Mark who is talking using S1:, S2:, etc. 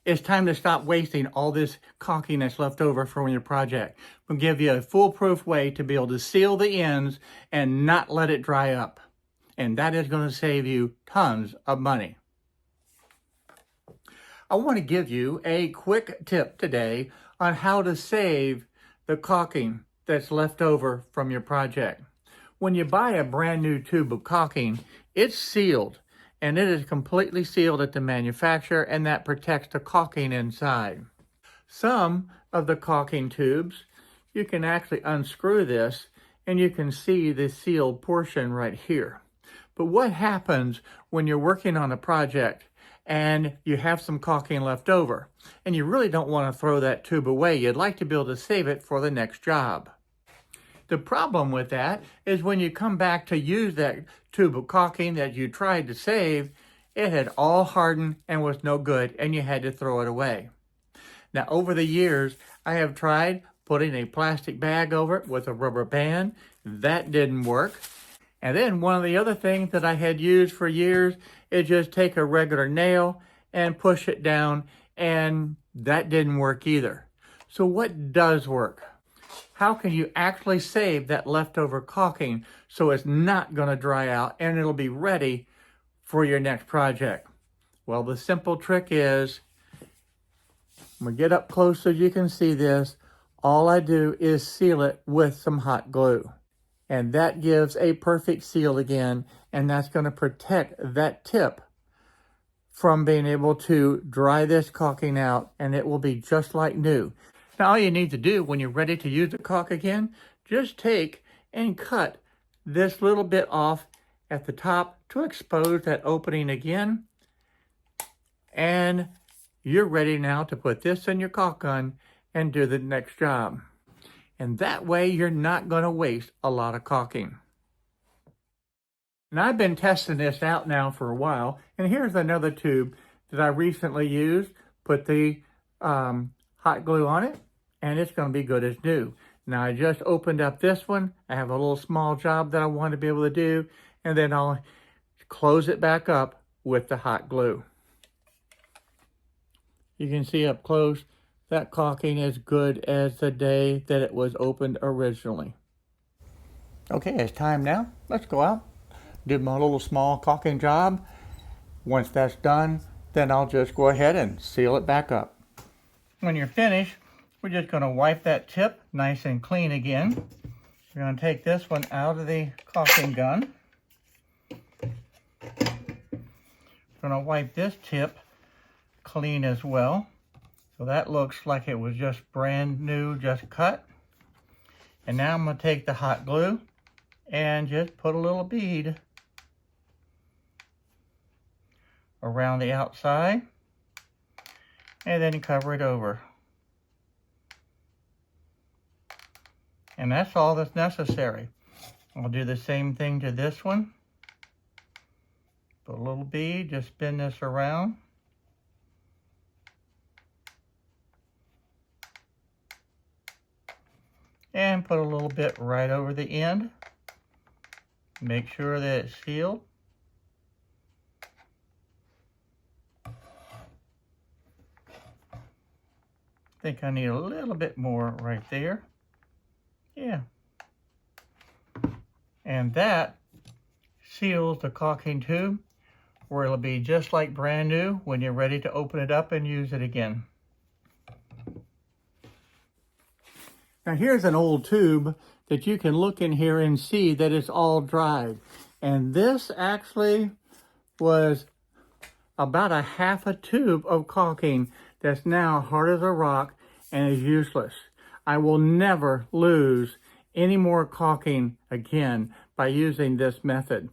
S1: It's time to stop wasting all this caulking that's left over from your project. We'll give you a foolproof way to be able to seal the ends and not let it dry up. And that is going to save you tons of money. I want to give you a quick tip today on how to save the caulking that's left over from your project. When you buy a brand new tube of caulking, it's sealed, and it is completely sealed at the manufacturer, and that protects the caulking inside. Some of the caulking tubes, you can actually unscrew this, and you can see the sealed portion right here. But what happens when you're working on a project and you have some caulking left over, and you really don't want to throw that tube away? You'd like to be able to save it for the next job. The problem with that is when you come back to use that tube of caulking that you tried to save, it had all hardened and was no good, and you had to throw it away. Now, over the years, I have tried putting a plastic bag over it with a rubber band. That didn't work. And then one of the other things that I had used for years is just take a regular nail and push it down, and that didn't work either. So what does work? How can you actually save that leftover caulking so it's not going to dry out and it'll be ready for your next project? Well, the simple trick is, I'm going to get up close so you can see this. All I do is seal it with some hot glue. And that gives a perfect seal again, and that's going to protect that tip from being able to dry this caulking out, and it will be just like new. Now, all you need to do when you're ready to use the caulk again, just take and cut this little bit off at the top to expose that opening again. And you're ready now to put this in your caulk gun and do the next job. And that way you're not going to waste a lot of caulking. And I've been testing this out now for a while, and here's another tube that I recently used. Put the hot glue on it, and it's going to be good as new. Now, I just opened up this one. I have a little small job that I want to be able to do, and then I'll close it back up with the hot glue. You can see up close, that caulking is good as the day that it was opened originally. Okay, it's time now. Let's go out. Do my little small caulking job. Once that's done, then I'll just go ahead and seal it back up. When you're finished, we're just going to wipe that tip nice and clean again. We're going to take this one out of the caulking gun. We're going to wipe this tip clean as well. So that looks like it was just brand new, just cut. And now I'm going to take the hot glue and just put a little bead around the outside, and then cover it over. And that's all that's necessary. I'll do the same thing to this one. Put a little bead, just spin this around. And put a little bit right over the end. Make sure that it's sealed. I think I need a little bit more right there. Yeah. And that seals the caulking tube where it'll be just like brand new when you're ready to open it up and use it again. Now here's an old tube that you can look in here and see that it's all dried. And this actually was about a half a tube of caulking that's now hard as a rock and is useless. I will never lose any more caulking again by using this method.